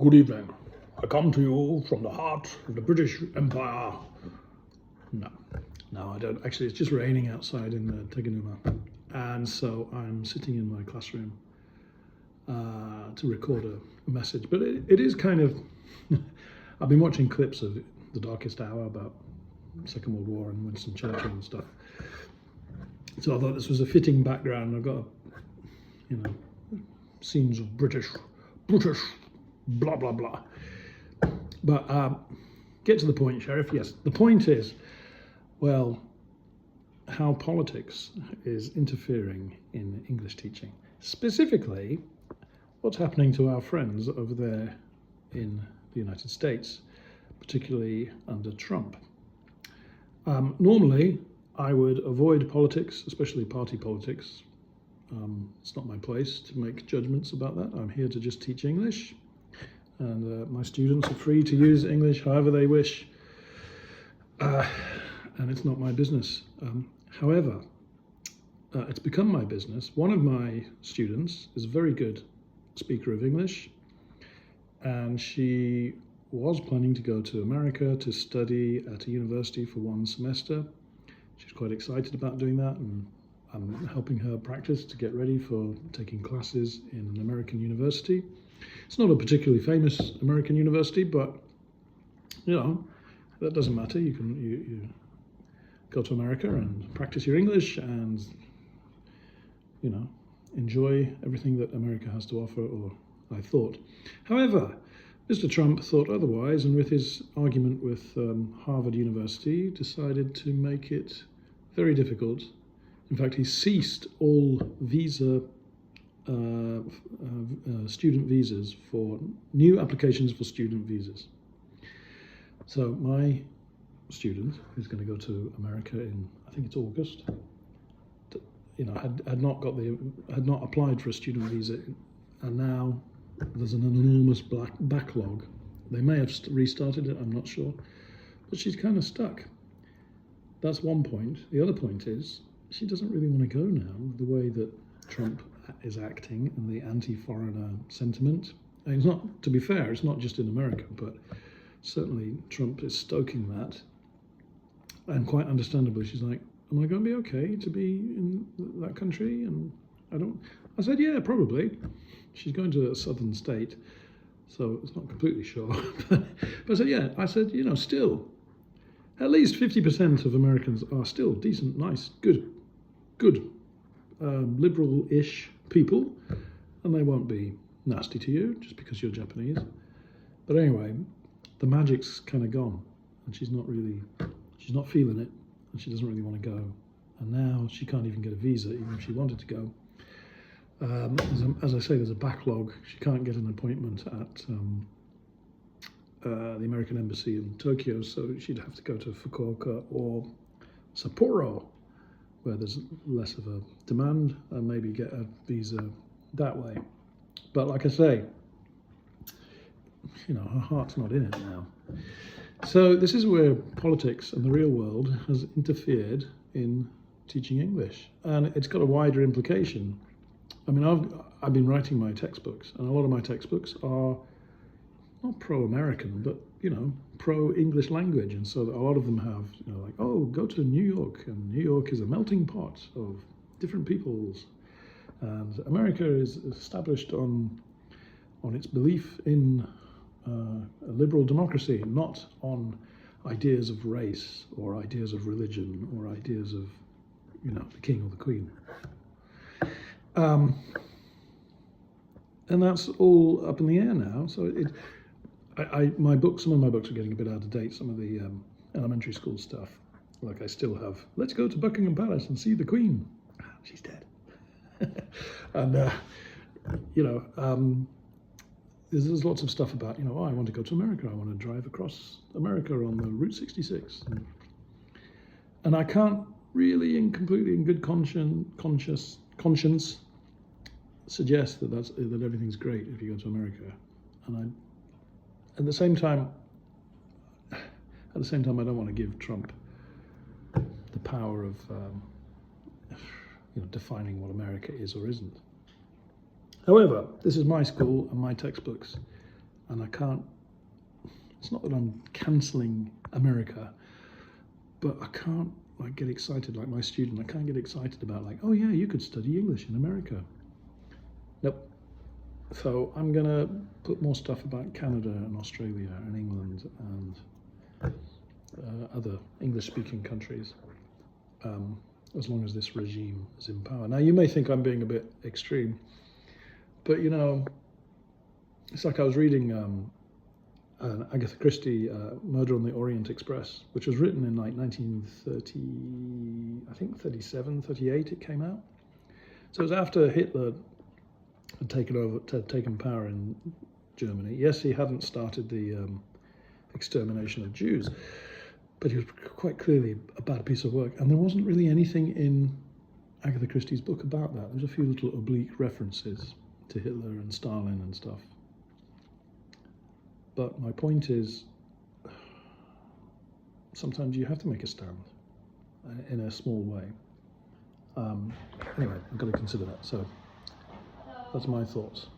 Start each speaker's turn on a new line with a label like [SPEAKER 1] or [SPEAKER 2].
[SPEAKER 1] Good evening. I come to you from the heart of the British Empire. No, I don't. Actually, it's just raining outside in Teganuma. And so I'm sitting in my classroom to record a message. But it is kind of, I've been watching clips of The Darkest Hour about Second World War and Winston Churchill and stuff. So I thought this was a fitting background. I've got, scenes of British, blah, blah, blah. But get to the point, Sheriff. Yes, the point is, well, how politics is interfering in English teaching. Specifically, what's happening to our friends over there in the United States, particularly under Trump. Normally, I would avoid politics, especially party politics. It's not my place to make judgments about that. I'm here to just teach English, and my students are free to use English however they wish, and it's not my business. However, it's become my business. One of my students is a very good speaker of English, and she was planning to go to America to study at a university for one semester. She's quite excited about doing that, and I'm helping her practice to get ready for taking classes in an American university. It's not a particularly famous American university, but that doesn't matter. You go to America and practice your English and enjoy everything that America has to offer, or I thought. However, Mr. Trump thought otherwise, and with his argument with Harvard University, decided to make it very difficult. In fact, he ceased all student visas for new applications for student visas. So my student, who's going to go to America in, I think it's August, had not applied for a student visa, and now there's an enormous backlog. They may have restarted it, I'm not sure, but she's kind of stuck. That's one point. The other point is she doesn't really want to go now, the way that Trump is acting and the anti-foreigner sentiment. And it's not, to be fair, it's not just in America, but certainly Trump is stoking that. And quite understandably, she's like, am I going to be okay to be in that country? And I said, yeah, probably. She's going to a southern state, so it's not completely sure. But I said, yeah, still, at least 50% of Americans are still decent, nice, good, liberal-ish people, and they won't be nasty to you just because you're Japanese. But anyway, the magic's kind of gone, and she's not feeling it, and she doesn't really want to go. And now she can't even get a visa, even if she wanted to go. As I say, there's a backlog. She can't get an appointment at the American Embassy in Tokyo, so she'd have to go to Fukuoka or Sapporo, where there's less of a demand, and maybe get a visa that way. But like I say, her heart's not in it now. So this is where politics and the real world has interfered in teaching English, and it's got a wider implication. I mean, I've been writing my textbooks, and a lot of my textbooks are not pro-American, but pro-English language, and so a lot of them have go to New York, and New York is a melting pot of different peoples, and America is established on its belief in a liberal democracy, not on ideas of race or ideas of religion or ideas of the king or the queen. And that's all up in the air now. So some of my books are getting a bit out of date. Some of the elementary school stuff, like I still have, let's go to Buckingham Palace and see the Queen. She's dead. And there's lots of stuff about I want to go to America. I want to drive across America on the Route 66, and I can't really, completely in good conscience, suggest that everything's great if you go to America, and at the same time, I don't want to give Trump the power of defining what America is or isn't. However, this is my school and my textbooks, and I can't. It's not that I'm cancelling America, but I can't like get excited like my student. I can't get excited about like, oh yeah, you could study English in America. Nope. So I'm gonna put more stuff about Canada and Australia and England and other English-speaking countries, as long as this regime is in power. Now you may think I'm being a bit extreme, but you know, it's like I was reading Agatha Christie, Murder on the Orient Express, which was written in like 1930, I think 37, 38 it came out. So it was after Hitler had taken power in Germany. Yes, he hadn't started the extermination of Jews, but he was quite clearly a bad piece of work. And there wasn't really anything in Agatha Christie's book about that. There was a few little oblique references to Hitler and Stalin and stuff. But my point is, sometimes you have to make a stand in a small way. Anyway, I've got to consider that. So that's my thoughts.